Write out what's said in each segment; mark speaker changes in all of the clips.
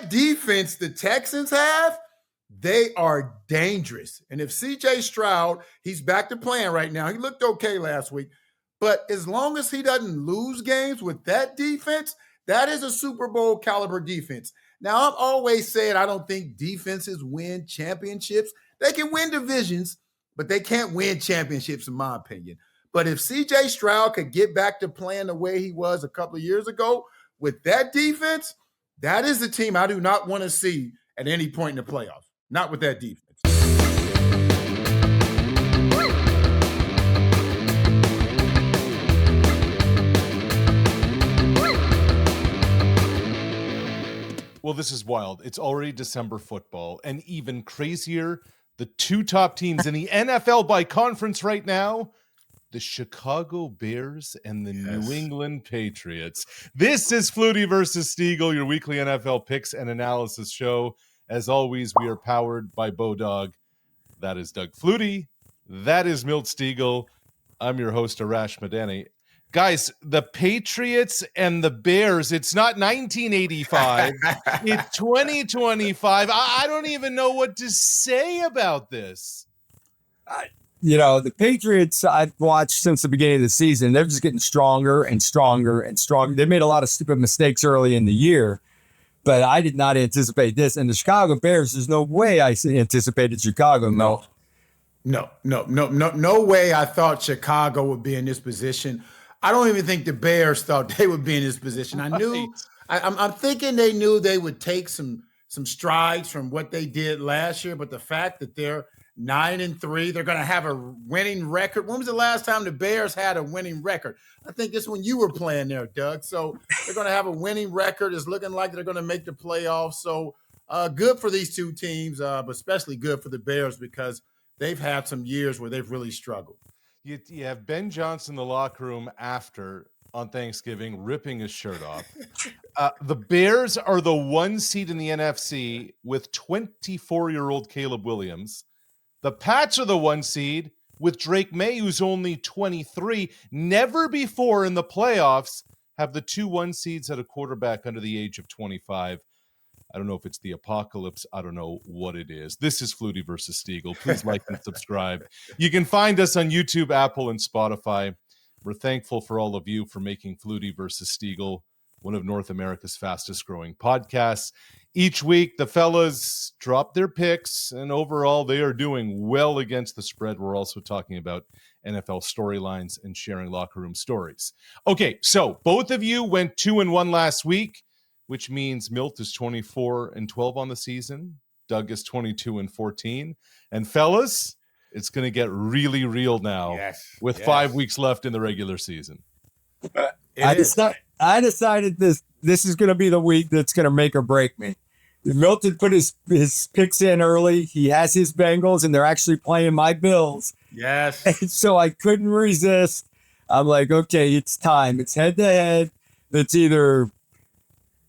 Speaker 1: that defense the Texans have, they are dangerous. And if CJ Stroud, he's back to playing right now. He looked okay last week. But as long as he doesn't lose games with that defense, that is a Super Bowl caliber defense. Now, I've always said I don't think defenses win championships. They can win divisions, but they can't win championships, in my opinion. But if CJ Stroud could get back to playing the way he was a couple of years ago with that defense, that is the team I do not want to see at any point in the playoffs. Not with that defense.
Speaker 2: Well, this is wild. It's already December football, and even crazier, the two top teams in the NFL by conference right now, the Chicago Bears and the New England Patriots. This is Flutie versus Stegall, your weekly NFL picks and analysis show. As always, we are powered by BODOG. That is Doug Flutie. That is Milt Stegall. I'm your host, Arash Madani. Guys, the Patriots and the Bears, it's not 1985. It's 2025. I don't even know what to say about this.
Speaker 3: The Patriots I've watched since the beginning of the season, they're just getting stronger and stronger and stronger. They made a lot of stupid mistakes early in the year, but I did not anticipate this. And the Chicago Bears, there's no way I anticipated Chicago, no.
Speaker 1: No way I thought Chicago would be in this position. I don't even think the Bears thought they would be in this position. I'm thinking they knew they would take some strides from what they did last year, but the fact that they're 9-3, they're going to have a winning record. When was the last time the Bears had a winning record? I think it's when you were playing there, Doug. So they're going to have a winning record. It's looking like they're going to make the playoffs. So good for these two teams, but especially good for the Bears because they've had some years where they've really struggled.
Speaker 2: You have Ben Johnson in the locker room on Thanksgiving, ripping his shirt off. The Bears are the 1 seed in the NFC with 24-year-old Caleb Williams. The Pats are the 1 seed with Drake May, who's only 23. Never before in the playoffs have the 2 1 seeds had a quarterback under the age of 25. I don't know if it's the apocalypse. I don't know what it is. This is Flutie versus Stegall. Please like and subscribe. You can find us on YouTube, Apple, and Spotify. We're thankful for all of you for making Flutie versus Stegall one of North America's fastest growing podcasts. Each week, the fellas drop their picks, and overall, they are doing well against the spread. We're also talking about NFL storylines and sharing locker room stories. Okay, so both of you went 2-1 last week, which means Milt is 24-12 on the season. Doug is 22-14. And fellas, it's going to get really real now with 5 weeks left in the regular season.
Speaker 3: I decided this is going to be the week that's going to make or break me. Milton put his picks in early. He has his Bengals, and they're actually playing my Bills.
Speaker 1: Yes.
Speaker 3: And so I couldn't resist. I'm like, okay, it's time. It's head-to-head. It's either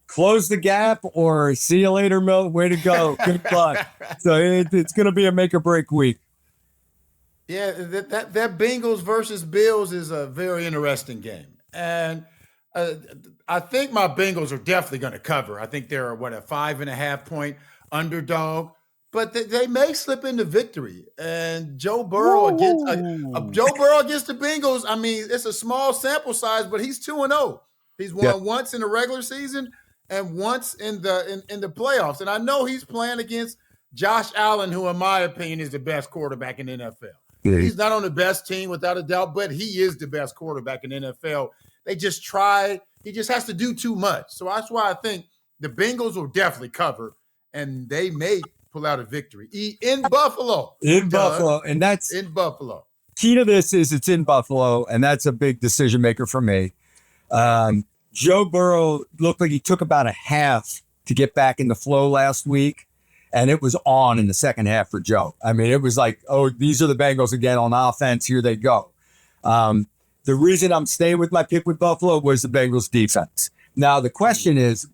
Speaker 3: close the gap or see you later, Milt. Way to go. Good luck. So it's going to be a make or break week.
Speaker 1: Yeah, that Bengals versus Bills is a very interesting game. And I think my Bengals are definitely going to cover. I think they're, a 5.5-point underdog. But they may slip into victory. And Joe Burrow against the Bengals, I mean, it's a small sample size, but he's 2-0. He's won once in the regular season and once in the playoffs. And I know he's playing against Josh Allen, who, in my opinion, is the best quarterback in the NFL. Yeah. He's not on the best team, without a doubt, but he is the best quarterback in the NFL. They just try. He just has to do too much. So that's why I think the Bengals will definitely cover, and they may pull out a victory in Buffalo.
Speaker 3: Buffalo, and that's
Speaker 1: in Buffalo.
Speaker 3: Key to this is it's in Buffalo, and that's a big decision maker for me. Joe Burrow looked like he took about a half to get back in the flow last week, and it was on in the second half for Joe. I mean, it was like, oh, these are the Bengals again on offense. Here they go. The reason I'm staying with my pick with Buffalo was the Bengals defense. Now, the question is,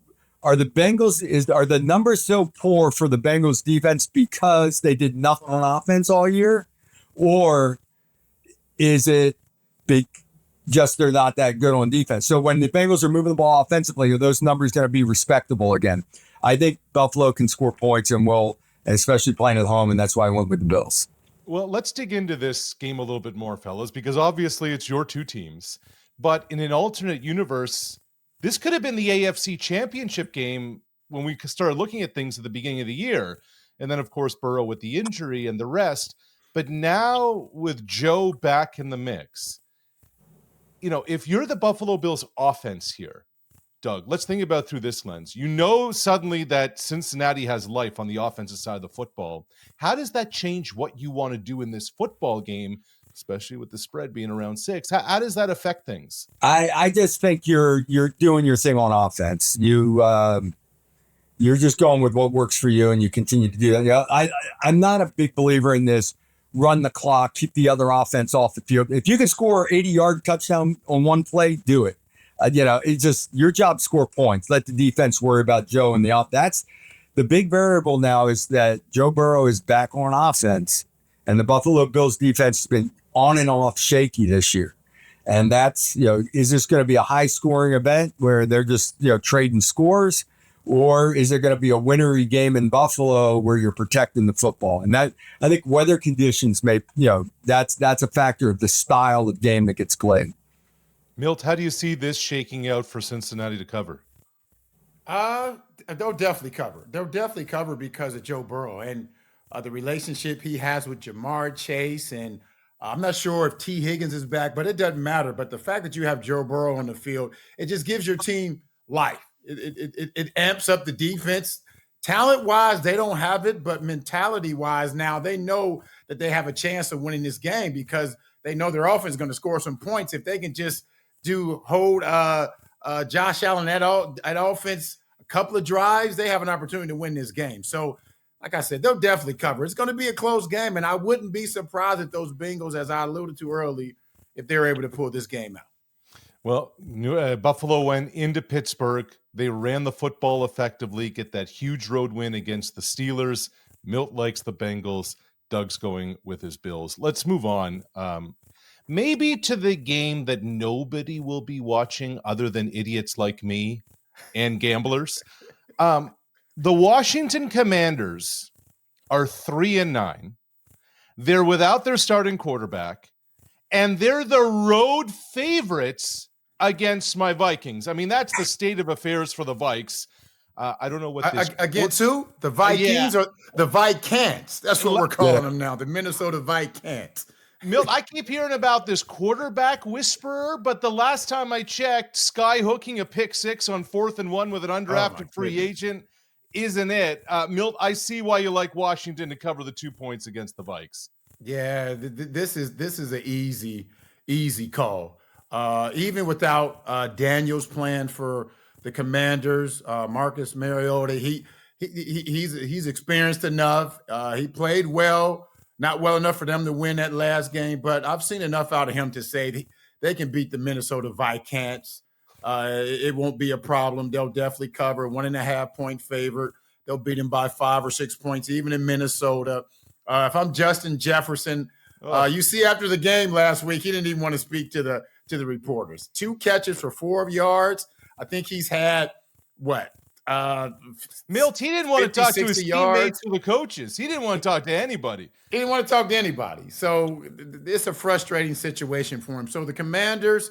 Speaker 3: are the numbers so poor for the Bengals defense because they did nothing on offense all year? Or is it just they're not that good on defense? So when the Bengals are moving the ball offensively, are those numbers going to be respectable again? I think Buffalo can score points and will, especially playing at home, and that's why I went with the Bills.
Speaker 2: Well, let's dig into this game a little bit more, fellas, because obviously it's your two teams. But in an alternate universe, this could have been the AFC Championship game when we started looking at things at the beginning of the year. And then, of course, Burrow with the injury and the rest. But now with Joe back in the mix, you know, if you're the Buffalo Bills offense here, Doug, let's think about it through this lens. You know suddenly that Cincinnati has life on the offensive side of the football. How does that change what you want to do in this football game, especially with the spread being around 6? How does that affect things?
Speaker 3: I just think you're doing your thing on offense. You're just going with what works for you, and you continue to do that. Yeah, I'm not a big believer in this run the clock, keep the other offense off the field. If you can score 80-yard touchdown on one play, do it. It's just your job, score points. Let the defense worry about Joe and the off. That's the big variable now, is that Joe Burrow is back on offense, and the Buffalo Bills defense has been on and off shaky this year. And that's, is this going to be a high scoring event where they're just, trading scores, or is there going to be a winnery game in Buffalo where you're protecting the football? And that, I think weather conditions may, that's a factor of the style of game that gets played.
Speaker 2: Milt, how do you see this shaking out for Cincinnati to cover?
Speaker 1: They'll definitely cover. They'll definitely cover because of Joe Burrow and the relationship he has with Jamar Chase. And I'm not sure if T. Higgins is back, but it doesn't matter. But the fact that you have Joe Burrow on the field, it just gives your team life. It amps up the defense. Talent-wise, they don't have it, but mentality-wise, now they know that they have a chance of winning this game because they know their offense is going to score some points. If they can just hold Josh Allen at offense a couple of drives, they have an opportunity to win this game. So, like I said, they'll definitely cover. It's going to be a close game, and I wouldn't be surprised if those Bengals, as I alluded to early, if they're able to pull this game out.
Speaker 2: Well, Buffalo went into Pittsburgh. They ran the football effectively, get that huge road win against the Steelers. Milt likes the Bengals. Doug's going with his Bills. Let's move on. Maybe to the game that nobody will be watching other than idiots like me and gamblers. The Washington Commanders are 3-9. They're without their starting quarterback, and they're the road favorites against my Vikings. I mean, that's the state of affairs for the Vikes. I don't know what this
Speaker 1: against who? The Vikings or the Vikings? That's what we're calling them now. The Minnesota Vikings.
Speaker 2: Milt, I keep hearing about this quarterback whisperer, but the last time I checked, sky hooking a pick six on 4th and 1 with an undrafted free agent isn't it. Milt, I see why you like Washington to cover the 2 points against the Vikes.
Speaker 1: Yeah, this is an easy call. Even without Daniels playing for the Commanders, Marcus Mariota, he's experienced enough. He played well. Not well enough for them to win that last game, but I've seen enough out of him to say they can beat the Minnesota Vikings. It won't be a problem. They'll definitely cover. 1.5 point favorite. They'll beat him by 5 or 6 points, even in Minnesota. If I'm Justin Jefferson, you see after the game last week, he didn't even want to speak to the reporters. 2 catches for 4 yards. I think he's had what?
Speaker 2: Milt, he didn't want to talk to his teammates or the coaches. He didn't want to talk to anybody.
Speaker 1: He didn't want to talk to anybody. So it's a frustrating situation for him. So the Commanders,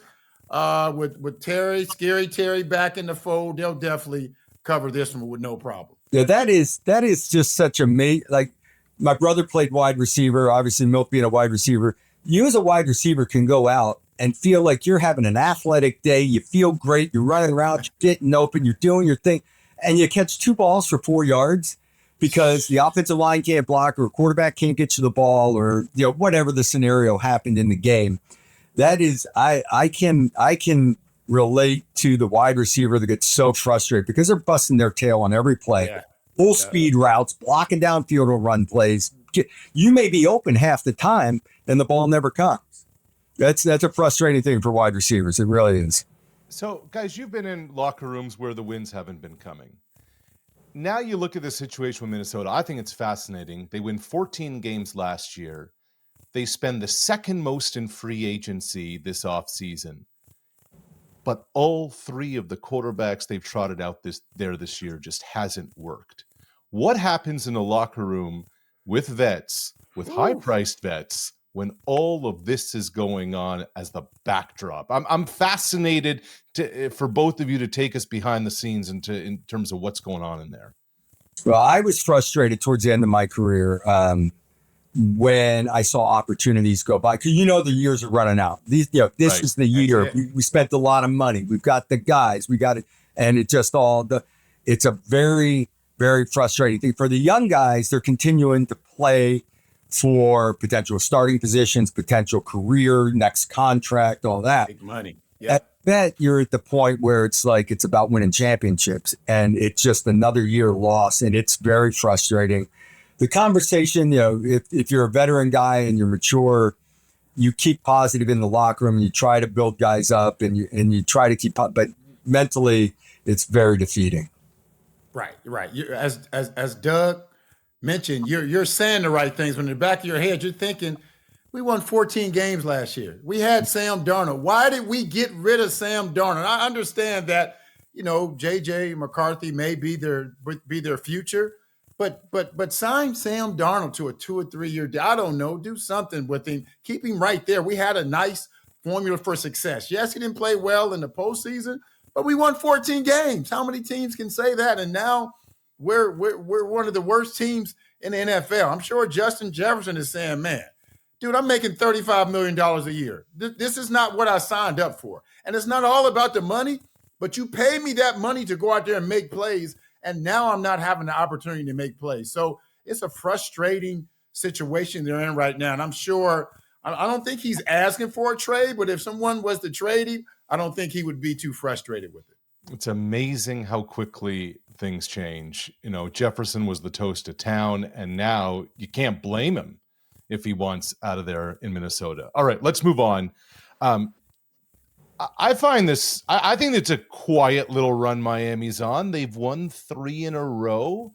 Speaker 1: with Scary Terry back in the fold, they'll definitely cover this one with no problem.
Speaker 3: Yeah, that is just such a like my brother played wide receiver. Obviously, Milt being a wide receiver, you as a wide receiver can go out and feel like you're having an athletic day. You feel great. You're running around, you're getting open, you're doing your thing. And you catch 2 balls for 4 yards because the offensive line can't block or a quarterback can't get you the ball or whatever the scenario happened in the game. That is, I can relate to the wide receiver that gets so frustrated because they're busting their tail on every play, full speed routes, blocking downfield or run plays. You may be open half the time and the ball never comes. That's a frustrating thing for wide receivers. It really is.
Speaker 2: So, guys, you've been in locker rooms where the wins haven't been coming. Now you look at the situation with Minnesota. I think it's fascinating. They win 14 games last year. They spend the second most in free agency this offseason. but all three of the quarterbacks they've trotted out this year just hasn't worked. What happens in a locker room with vets, with high-priced vets, when all of this is going on as the backdrop? I'm fascinated for both of you to take us behind the scenes in terms of what's going on in there.
Speaker 3: Well, I was frustrated towards the end of my career when I saw opportunities go by, because the years are running out. This
Speaker 2: Right.
Speaker 3: is the year. We spent a lot of money. We've got the guys. We got it, and it just it's a very, very frustrating thing for the young guys. They're continuing to play for potential starting positions, potential career, next contract, all that.
Speaker 1: Big money.
Speaker 3: Yeah. At that, you're at the point where it's like it's about winning championships, and it's just another year lost, and it's very frustrating. The conversation, if you're a veteran guy and you're mature, you keep positive in the locker room, and you try to build guys up, and you try to keep up, but mentally, it's very defeating.
Speaker 1: Right. As Doug mentioned, you're saying the right things. When in the back of your head, you're thinking, we won 14 games last year. We had Sam Darnold. Why did we get rid of Sam Darnold? I understand that, J.J. McCarthy may be their future, but sign Sam Darnold to a 2 or 3 year deal. I don't know. Do something with him. Keep him right there. We had a nice formula for success. Yes, he didn't play well in the postseason, but we won 14 games. How many teams can say that? And now we're one of the worst teams in the NFL. I'm sure Justin Jefferson is saying, man, dude, I'm making $35 million a year. This is not what I signed up for. And it's not all about the money, but you pay me that money to go out there and make plays, and now I'm not having the opportunity to make plays. So it's a frustrating situation they're in right now. And I'm sure, I don't think he's asking for a trade, but if someone was to trade him, I don't think he would be too frustrated with it.
Speaker 2: It's amazing how quickly things change. Jefferson was the toast of town, and now you can't blame him if he wants out of there in Minnesota. All right, let's move on. I find this, I think it's a quiet little run Miami's on. They've won 3 in a row.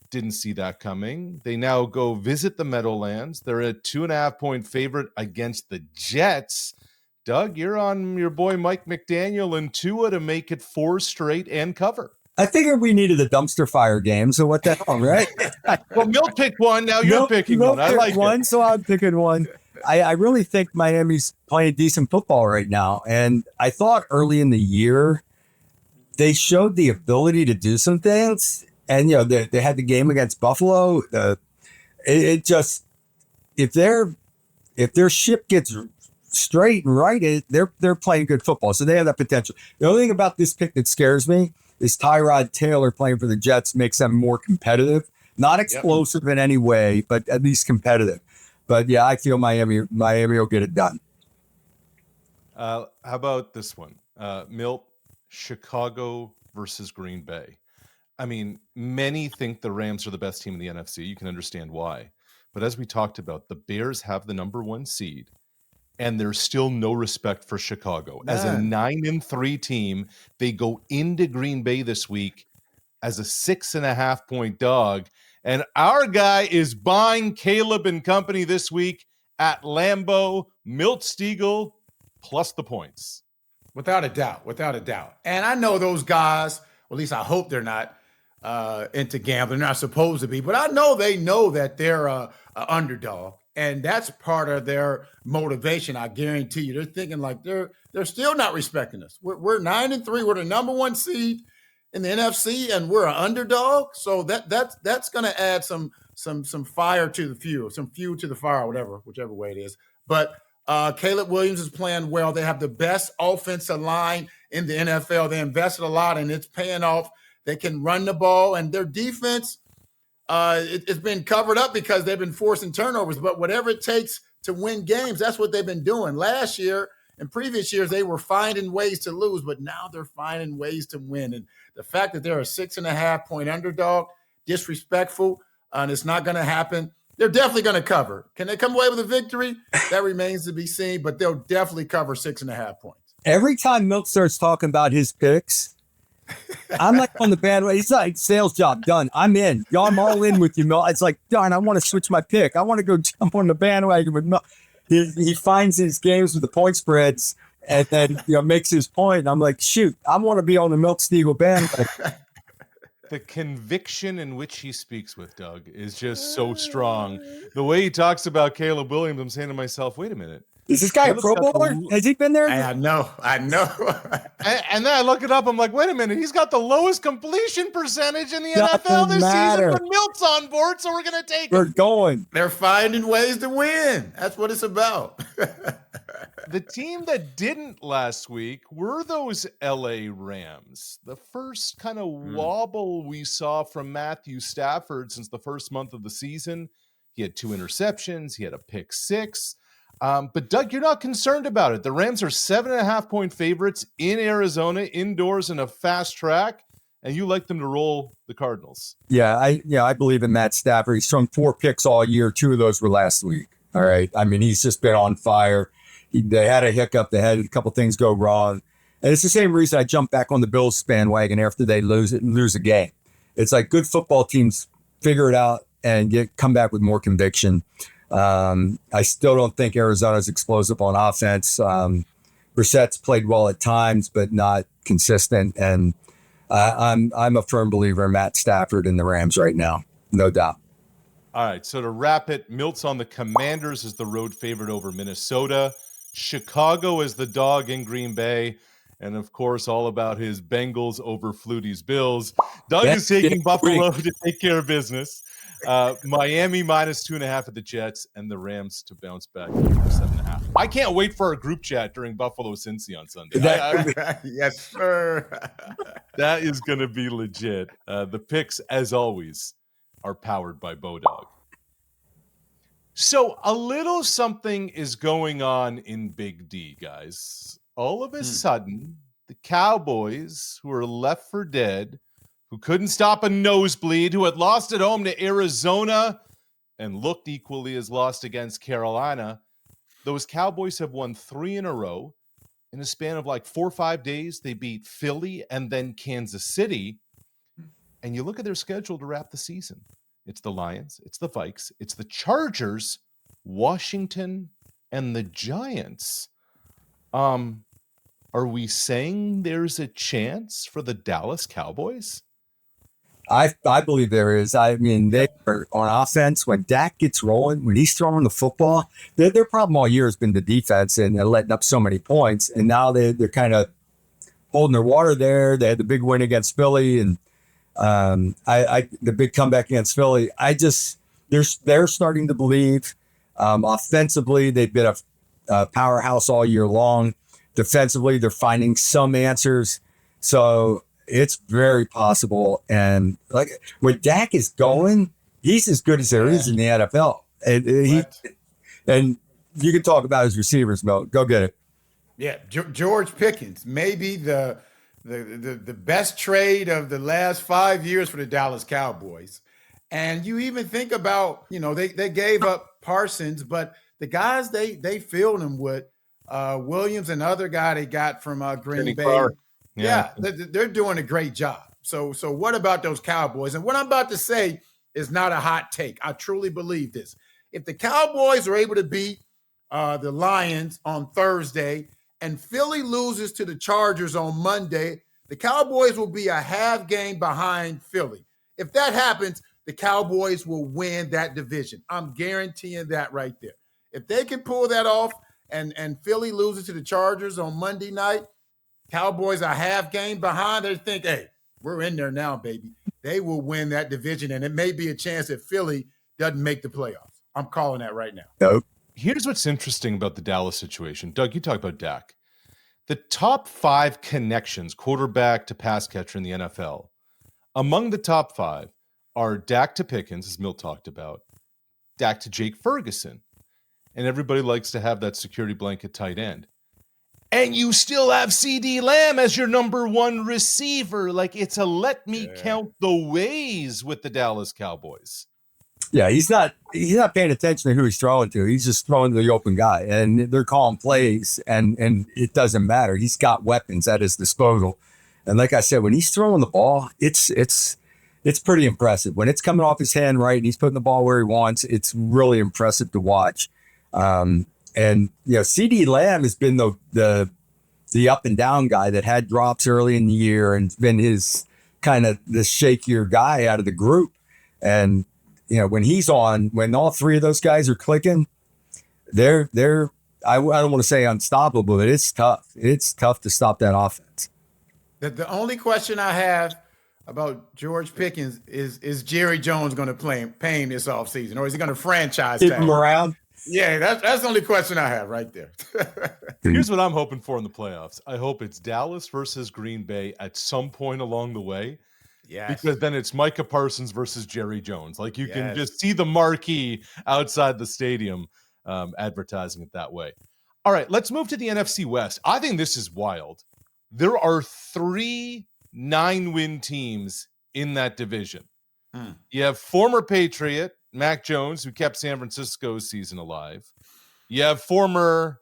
Speaker 2: Didn't see that coming. They now go visit the Meadowlands. They're a 2.5-point favorite against the Jets. Doug, you're on your boy Mike McDaniel and Tua to make it 4 straight and cover.
Speaker 3: I figured we needed a dumpster fire game, so what the hell, right?
Speaker 2: Well, Milt picked one. Now you're picking one. I like
Speaker 3: one,
Speaker 2: it.
Speaker 3: So I'm picking one. I really think Miami's playing decent football right now, and I thought early in the year they showed the ability to do some things, and they had the game against Buffalo. It just if their ship gets straight and right, they're playing good football, so they have that potential. The only thing about this pick that scares me is Tyrod Taylor playing for the Jets makes them more competitive, not explosive in any way, but at least competitive. But yeah, I feel Miami will get it done.
Speaker 2: How about this one? Milt, Chicago versus Green Bay. I mean, many think the Rams are the best team in the NFC. You can understand why. But as we talked about, the Bears have the number 1 seed, and there's still no respect for Chicago.
Speaker 1: None.
Speaker 2: As a 9-3 team, they go into Green Bay this week as a 6.5-point dog. And our guy is buying Caleb and company this week at Lambeau. Milt Stegall plus the points.
Speaker 1: Without a doubt. And I know those guys, or at least I hope they're not into gambling. They're not supposed to be, but I know they know that they're a underdog. And that's part of their motivation. I guarantee you. They're thinking like they're still not respecting us. We're 9-3. We're the number 1 seed in the NFC, and we're an underdog. So that's going to add some fire to the fuel, some fuel to the fire, whichever way it is. But Caleb Williams is playing well. They have the best offensive line in the NFL. They invested a lot, and it's paying off. They can run the ball, and their defense, it's been covered up because they've been forcing turnovers. But whatever it takes to win games, that's what they've been doing. Last year and previous years, they were finding ways to lose, but now they're finding ways to win. And the fact that they're a 6.5-point underdog, disrespectful, and it's not going to happen. They're definitely going to cover. Can they come away with a victory? That remains to be seen, but they'll definitely cover 6.5 points.
Speaker 3: Every time Milt starts talking about his picks, I'm like on the bandwagon. It's like sales job done. I'm in. Y'all, I'm all in with you, Milt. It's like, darn, I want to switch my pick. I want to go jump on the bandwagon with Milt. He finds his games with the point spreads, and then makes his point. And I'm like, shoot, I want to be on the Milt Stegall band.
Speaker 2: The conviction in which he speaks with, Doug, is just so strong. The way he talks about Caleb Williams, I'm saying to myself, wait a minute.
Speaker 3: Is this guy
Speaker 2: Caleb's
Speaker 3: a Pro Bowler? Has he been there?
Speaker 1: I know.
Speaker 2: And then I look it up. I'm like, wait a minute. He's got the lowest completion percentage in the NFL this season. But Milt's on board, so we're going to take
Speaker 3: We're going.
Speaker 1: They're finding ways to win. That's what it's about.
Speaker 2: The team that didn't last week were those LA Rams. The first kind of wobble we saw from Matthew Stafford since the first month of the season. He had 2 interceptions. He had a pick 6. But Doug, you're not concerned about it. The Rams are 7.5-point favorites in Arizona, indoors in a fast track, and you like them to roll the Cardinals.
Speaker 3: Yeah, I believe in Matt Stafford. He's thrown 4 picks all year. 2 of those were last week. All right. I mean, he's just been on fire. They had a hiccup. They had a couple things go wrong. And it's the same reason I jumped back on the Bills bandwagon after they lose a game. It's like good football teams figure it out and come back with more conviction. I still don't think Arizona's explosive on offense. Brissett's played well at times, but not consistent. And I'm a firm believer in Matt Stafford and the Rams right now, no doubt.
Speaker 2: All right, so to wrap it, Milt's on the Commanders as the road favorite over Minnesota. Chicago is the dog in Green Bay. And, of course, all about his Bengals over Flutie's Bills. Doug is taking Buffalo to take care of business. Miami minus 2.5 at the Jets, and the Rams to bounce back for 7.5. I can't wait for our group chat during Buffalo-Cincy on Sunday.
Speaker 1: Yes, sir.
Speaker 2: That is going to be legit. The picks, as always, are powered by BODOG. So a little something is going on in Big D, guys. All of a sudden, the Cowboys, who are left for dead, who couldn't stop a nosebleed, who had lost at home to Arizona and looked equally as lost against Carolina, those Cowboys have won 3 in a row. In a span of like 4 or 5 days, they beat Philly and then Kansas City. And you look at their schedule to wrap the season. It's the Lions, it's the Vikes, it's the Chargers, Washington, and the Giants. Are we saying there's a chance for the Dallas Cowboys?
Speaker 3: I believe there is. I mean, they are on offense. When Dak gets rolling, when he's throwing the football, their problem all year has been the defense and they're letting up so many points. And now they're kind of holding their water there. They had the big win against Philly and the big comeback against Philly. They're starting to believe. Offensively, they've been a powerhouse all year long. Defensively, they're finding some answers. So it's very possible. And like when Dak is going, he's as good as there is in the NFL. And you can talk about his receivers, Milt. Go get it.
Speaker 1: Yeah, George Pickens, maybe the best trade of the last 5 years for the Dallas Cowboys. And you even think about, they gave up Parsons, but the guys they filled him with, Williams, another guy they got from Green Bay. Yeah, they're doing a great job. So what about those Cowboys? And what I'm about to say is not a hot take. I truly believe this. If the Cowboys are able to beat the Lions on Thursday and Philly loses to the Chargers on Monday, the Cowboys will be a half game behind Philly. If that happens, the Cowboys will win that division. I'm guaranteeing that right there. If they can pull that off and Philly loses to the Chargers on Monday night, Cowboys are half game behind. They think, hey, we're in there now, baby. They will win that division, and it may be a chance that Philly doesn't make the playoffs. I'm calling that right now.
Speaker 3: Nope.
Speaker 2: Here's what's interesting about the Dallas situation. Doug, you talk about Dak. The top 5 connections, quarterback to pass catcher in the NFL, among the top 5 are Dak to Pickens, as Milt talked about, Dak to Jake Ferguson, and everybody likes to have that security blanket tight end. And you still have CD Lamb as your number 1 receiver. Like, it's a let me count the ways with the Dallas Cowboys.
Speaker 3: Yeah, he's not paying attention to who he's throwing to. He's just throwing to the open guy, and they're calling plays, and it doesn't matter. He's got weapons at his disposal. And like I said, when he's throwing the ball, it's pretty impressive. When it's coming off his hand right and he's putting the ball where he wants, it's really impressive to watch. And CD Lamb has been the the up and down guy that had drops early in the year and been his kind of the shakier guy out of the group. And, when he's on, when all three of those guys are clicking, they're I don't want to say unstoppable, but it's tough. It's tough to stop that offense.
Speaker 1: The only question I have about George Pickens is Jerry Jones going to pay him this offseason, or is he going to franchise
Speaker 3: Keep
Speaker 1: tag
Speaker 3: him around?
Speaker 1: Yeah, that's the only question I have right there.
Speaker 2: Here's what I'm hoping for in the playoffs. I hope it's Dallas versus Green Bay at some point along the way.
Speaker 1: Yes.
Speaker 2: Because then it's Micah Parsons versus Jerry Jones. Like you can just see the marquee outside the stadium advertising it that way. All right, let's move to the NFC West. I think this is wild. There are 3 9-win teams in that division. You have former Patriot Mac Jones, who kept San Francisco's season alive. You have former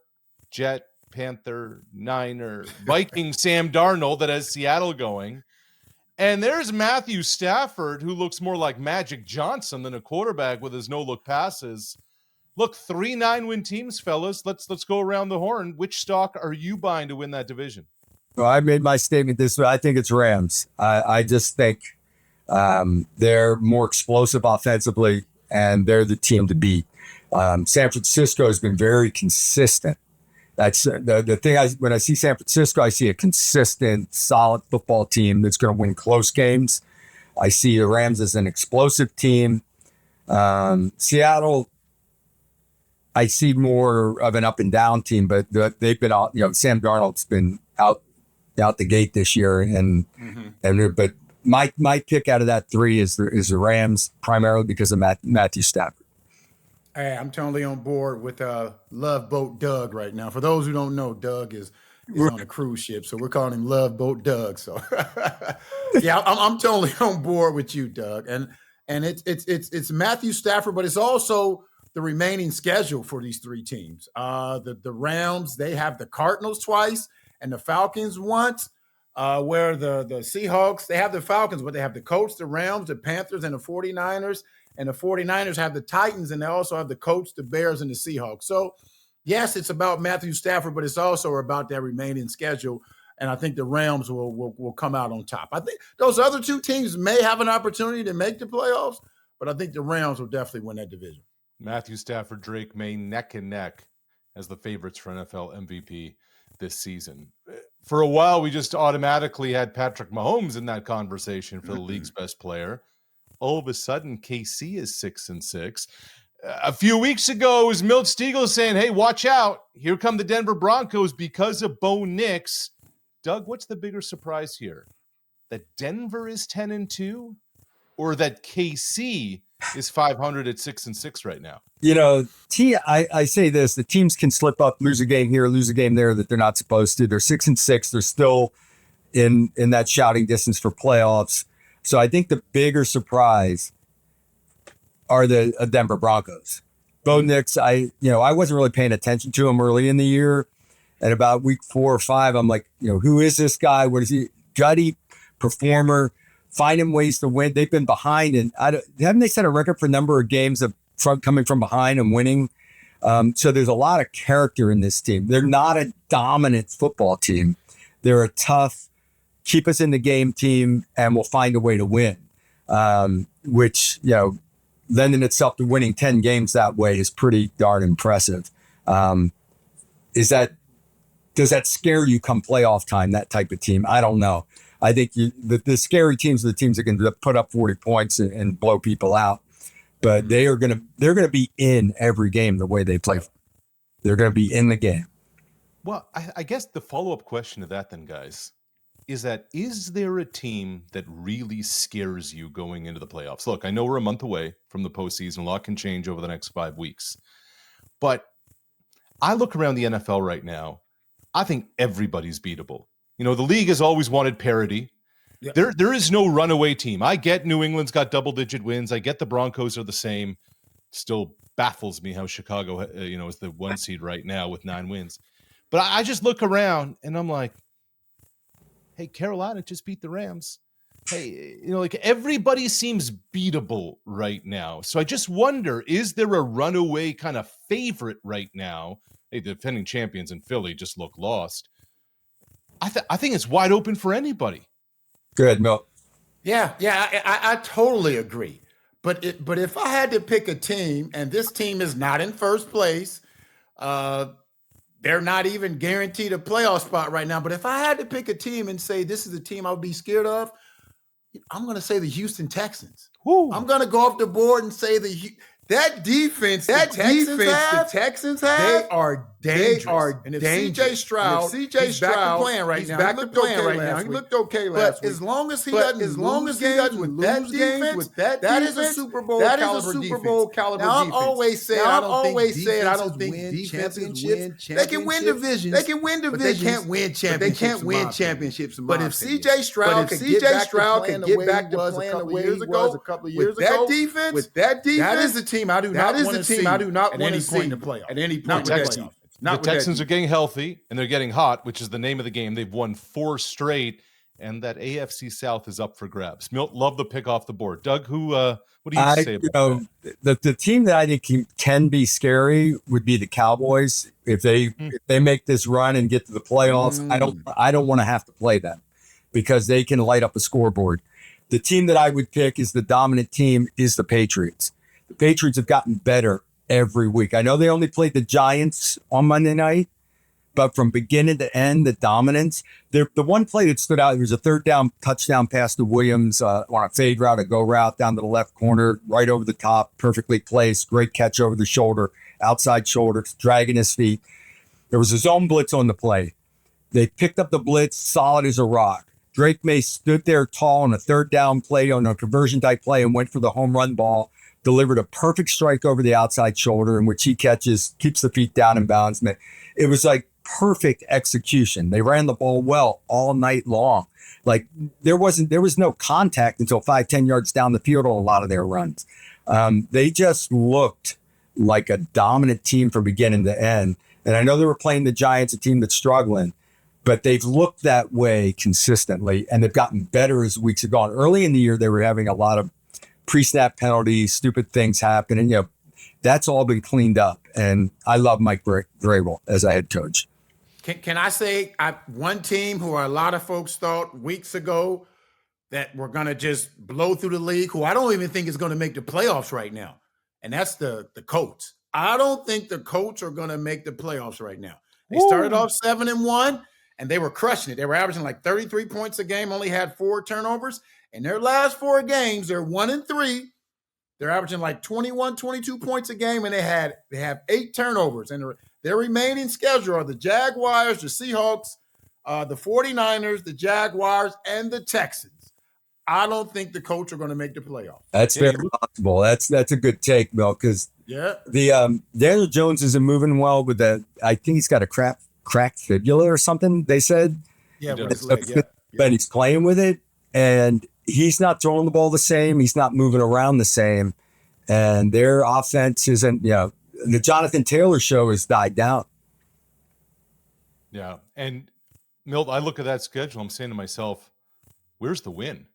Speaker 2: Jet, Panther, Niner, Viking Sam Darnold that has Seattle going. And there's Matthew Stafford, who looks more like Magic Johnson than a quarterback with his no-look passes. Look, 3 9-win teams, fellas. Let's go around the horn. Which stock are you buying to win that division?
Speaker 3: Well, I made my statement this way. I think it's Rams. I just think they're more explosive offensively, and they're the team to beat. San Francisco has been very consistent. That's the thing. When I see San Francisco, I see a consistent, solid football team that's going to win close games. I see the Rams as an explosive team. Seattle, I see more of an up and down team, but they've been out. Sam Darnold's been out the gate this year, but my pick out of that 3 is the Rams, primarily because of Matthew Stafford.
Speaker 1: Hey, I'm totally on board with Love Boat Doug right now. For those who don't know, Doug is on a cruise ship, so we're calling him Love Boat Doug. So, yeah, I'm totally on board with you, Doug. And it's Matthew Stafford, but it's also the remaining schedule for these 3 teams. The Rams, they have the Cardinals twice and the Falcons once. Where the Seahawks, they have the Falcons, but they have the Colts, the Rams, the Panthers, and the 49ers. And the 49ers have the Titans, and they also have the Colts, the Bears, and the Seahawks. So, yes, it's about Matthew Stafford, but it's also about that remaining schedule. And I think the Rams will come out on top. I think those other 2 teams may have an opportunity to make the playoffs, but I think the Rams will definitely win that division.
Speaker 2: Matthew Stafford, Drake May, neck and neck as the favorites for NFL MVP this season. For a while, we just automatically had Patrick Mahomes in that conversation for the league's best player. All of a sudden, KC is 6-6. A few weeks ago, it was Milt Stegall saying, hey, watch out. Here come the Denver Broncos because of Bo Nix. Doug, what's the bigger surprise here? That Denver is 10-2 or that KC is 500 at 6-6 right now?
Speaker 3: I say this, the teams can slip up, lose a game here, lose a game there that they're not supposed to. They're 6-6. They're still in that shouting distance for playoffs. So I think the bigger surprise are the Denver Broncos. Bo Nix, I wasn't really paying attention to him early in the year. And about week 4 or 5, I'm like, who is this guy? What is he? Gutty performer, finding ways to win. They've been behind, and haven't they set a record for number of games of coming from behind and winning? So there's a lot of character in this team. They're not a dominant football team. They're a tough, keep us in the game team, and we'll find a way to win, which, lending itself to winning 10 games that way is pretty darn impressive. Does that scare you come playoff time, that type of team? I don't know. I think the scary teams are the teams that can put up 40 points and blow people out, but they're going to be in every game the way they play. They're going to be in the game.
Speaker 2: Well, I guess the follow-up question to that then, guys, is there a team that really scares you going into the playoffs? Look, I know we're a month away from the postseason. A lot can change over the next 5 weeks. But I look around the NFL right now, I think everybody's beatable. The league has always wanted parity. Yeah. There is no runaway team. I get New England's got double-digit wins. I get the Broncos are the same. Still baffles me how Chicago, is the 1 seed right now with 9 wins. But I just look around and I'm like, hey, Carolina just beat the Rams. Hey, everybody seems beatable right now. So I just wonder, is there a runaway kind of favorite right now? Hey, the defending champions in Philly just look lost. I think it's wide open for anybody.
Speaker 3: Good, Milt.
Speaker 1: Yeah, I totally agree. But if I had to pick a team, and this team is not in first place, they're not even guaranteed a playoff spot right now. But if I had to pick a team and say this is a team I would be scared of, I'm going to say the Houston Texans.
Speaker 2: Woo.
Speaker 1: I'm going to go off the board and say that defense the Texans have, they are dangerous. And if CJ Stroud, he's back to playing right now. He looked okay right now. He looked okay last week. As long as he doesn't lose games with that defense, that is a Super Bowl caliber defense. Now, I've always said I don't think defenses win championships. They can win divisions. But they can't win championships. But if CJ Stroud can get back to playing the way he was a couple of years ago, with that defense, that is the team I do not want to see at any point in the playoff. At any point in the playoff.
Speaker 2: The Texans are getting healthy and they're getting hot, which is the name of the game. They've won 4 straight, and that AFC South is up for grabs. Milt, love the pick off the board. Doug, what do you say about that?
Speaker 3: The team that I think can be scary would be the Cowboys. If they make this run and get to the playoffs, I don't want to have to play them because they can light up a scoreboard. The team that I would pick is the dominant team is the Patriots. The Patriots have gotten better every week. I know they only played the Giants on Monday night, but from beginning to end, the dominance. The one play that stood out, there was a third down touchdown pass to Williams on a fade route, a go route down to the left corner, right over the top, perfectly placed, great catch over the shoulder, outside shoulder, dragging his feet. There was a zone blitz on the play. They picked up the blitz, solid as a rock. Drake May stood there tall on a third down play, on a conversion type play, and went for the home run ball. Delivered a perfect strike over the outside shoulder in which he catches, keeps the feet down and bounds. It was like perfect execution. They ran the ball well all night long. Like there was no contact until 5-10 yards down the field on a lot of their runs. They just looked like a dominant team from beginning to end. And I know they were playing the Giants, a team that's struggling, but they've looked that way consistently, and they've gotten better as weeks have gone. Early in the year, they were having a lot of pre-snap penalties, stupid things happen, and that's all been cleaned up. And I love Mike Vrabel as a head coach.
Speaker 1: Can I say one team who a lot of folks thought weeks ago that we're going to just blow through the league, who I don't even think is going to make the playoffs right now, and that's the Colts. I don't think the Colts are going to make the playoffs right now. They started off 7-1, and they were crushing it. They were averaging like 33 points a game, only had 4 turnovers. In their last 4 games, they're 1-3. They're averaging like 21, 22 points a game, and they have 8 turnovers. And their remaining schedule are the Jaguars, the Seahawks, the 49ers, the Jaguars, and the Texans. I don't think the Colts are going to make the playoffs.
Speaker 3: That's very possible. That's a good take, Mel, because the Daniel Jones isn't moving well with that. I think he's got a cracked fibula or something, they said.
Speaker 1: Yeah,
Speaker 3: but he's playing with it, and he's not throwing the ball the same. He's not moving around the same. And their offense isn't, the Jonathan Taylor show has died down.
Speaker 2: Yeah. And Milt, I look at that schedule. I'm saying to myself, where's the win?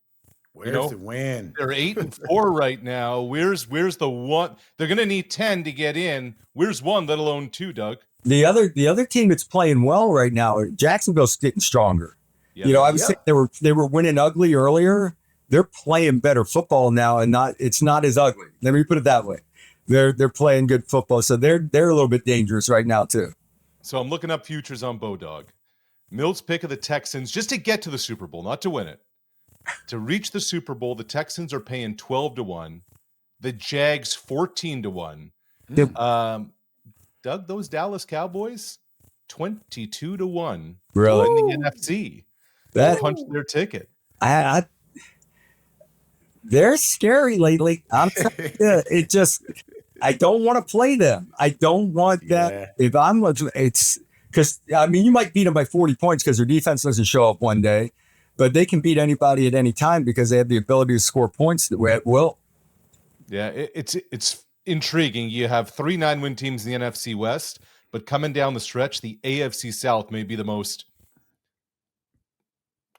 Speaker 1: Where's the win?
Speaker 2: They're 8-4 right now. Where's the one? They're going to need 10 to get in. Where's 1, let alone 2, Doug?
Speaker 3: The other team that's playing well right now, Jacksonville's getting stronger. Yep. I was saying they were winning ugly earlier. They're playing better football now, and it's not as ugly. Let me put it that way. They're playing good football, so they're a little bit dangerous right now too.
Speaker 2: So I'm looking up futures on BODOG. Milt's pick of the Texans just to get to the Super Bowl, not to win it. To reach the Super Bowl, the Texans are paying 12-1. The Jags 14-1. Doug, those Dallas Cowboys 22-1.
Speaker 3: Really?
Speaker 2: In the NFC. They punched their ticket.
Speaker 3: They're scary lately. I'm telling you, I don't want to play them. I don't want that. Yeah. It's because, you might beat them by 40 points because their defense doesn't show up one day, but they can beat anybody at any time because they have the ability to score points at will.
Speaker 2: Yeah, it's intriguing. You have 3 9-win teams in the NFC West, but coming down the stretch, the AFC South may be the most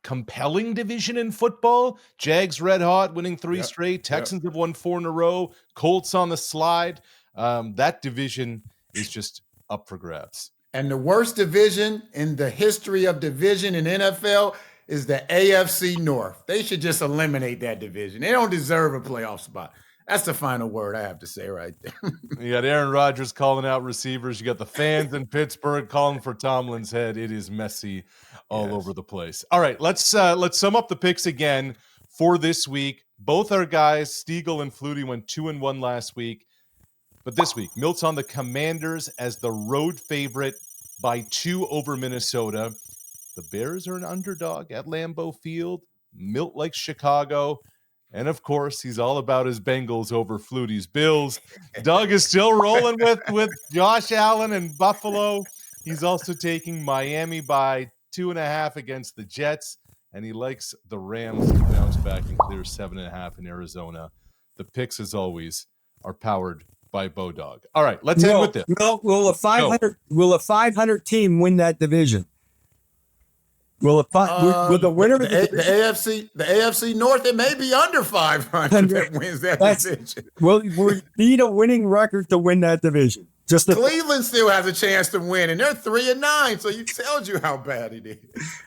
Speaker 2: compelling division in football. Jags red hot, winning 3 straight. Texans have won 4 in a row. Colts on the slide. That division is just up for grabs.
Speaker 1: And the worst division in the history of division in NFL is the AFC North. They should just eliminate that division. They don't deserve a playoff spot. That's the final word I have to say right there.
Speaker 2: You got Aaron Rodgers calling out receivers. You got the fans in Pittsburgh calling for Tomlin's head. It is messy all over the place. All right, let's sum up the picks again for this week. Both our guys, Stegall and Flutie, went 2-1 last week. But this week, Milt's on the Commanders as the road favorite by 2 over Minnesota. The Bears are an underdog at Lambeau Field. Milt likes Chicago. And, of course, he's all about his Bengals over Flutie's Bills. Doug is still rolling with Josh Allen and Buffalo. He's also taking Miami by 2.5 against the Jets. And he likes the Rams to bounce back and clear 7.5 in Arizona. The picks, as always, are powered by BODOG. All right, let's end with this.
Speaker 3: No, will a 500 team win that division? Will the winner of the
Speaker 1: AFC North, it may be under 500 that wins that division.
Speaker 3: Well, we need a winning record to win that division.
Speaker 1: Cleveland still has a chance to win, and they're 3-9. So it tells you how bad it is.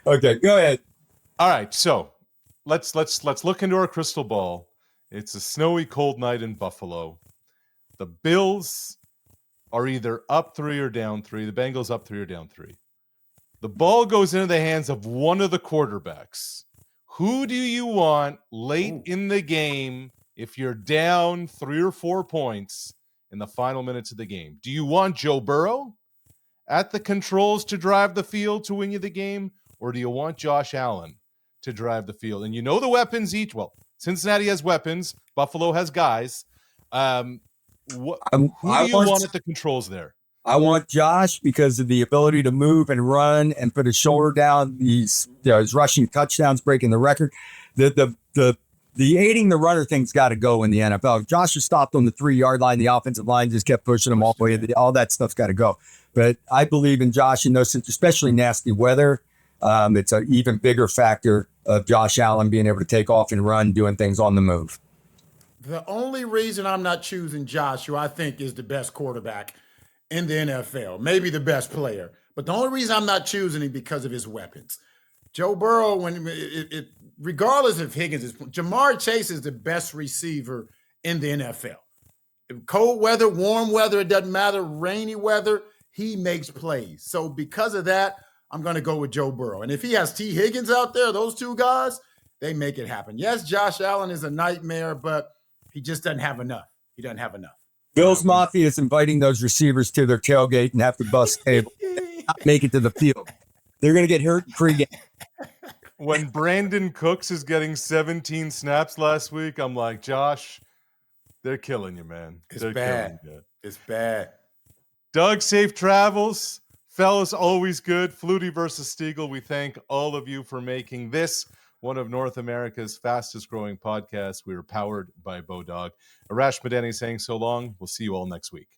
Speaker 3: Okay, go ahead.
Speaker 2: All right, so let's look into our crystal ball. It's a snowy, cold night in Buffalo. The Bills are either up 3 or down 3. The Bengals up 3 or down 3. The ball goes into the hands of one of the quarterbacks. Who do you want late in the game if you're down 3 or 4 points in the final minutes of the game? Do you want Joe Burrow at the controls to drive the field to win you the game? Or do you want Josh Allen to drive the field? And you know the weapons each. Well, Cincinnati has weapons. Buffalo has guys. Who do you want at the controls there?
Speaker 3: I want Josh because of the ability to move and run and put his shoulder down. He's rushing touchdowns, breaking the record. The aiding the runner thing's got to go in the NFL. If Josh is stopped on the 3-yard line, the offensive line just kept pushing him all the way. All that stuff's got to go. But I believe in Josh in those, especially nasty weather. It's an even bigger factor of Josh Allen being able to take off and run, doing things on the move.
Speaker 1: The only reason I'm not choosing Josh, who I think is the best quarterback in the NFL, maybe the best player, but the only reason I'm not choosing him because of his weapons. Joe Burrow, regardless of Higgins, Jamar Chase is the best receiver in the NFL. Cold weather, warm weather, it doesn't matter. Rainy weather, he makes plays. So because of that, I'm going to go with Joe Burrow. And if he has T. Higgins out there, those two guys, they make it happen. Yes, Josh Allen is a nightmare, but he just doesn't have enough. He doesn't have enough.
Speaker 3: Bills Mafia is inviting those receivers to their tailgate and have to bust cable, not make it to the field. They're going to get hurt pregame.
Speaker 2: When Brandon Cooks is getting 17 snaps last week, I'm like, Josh, they're killing you, man. They're
Speaker 1: bad.
Speaker 2: Killing you.
Speaker 1: It's bad.
Speaker 2: Doug, safe travels. Fellas, always good. Flutie versus Stegall. We thank all of you for making this one of North America's fastest growing podcasts. We are powered by BODOG. Arash Madani saying so long. We'll see you all next week.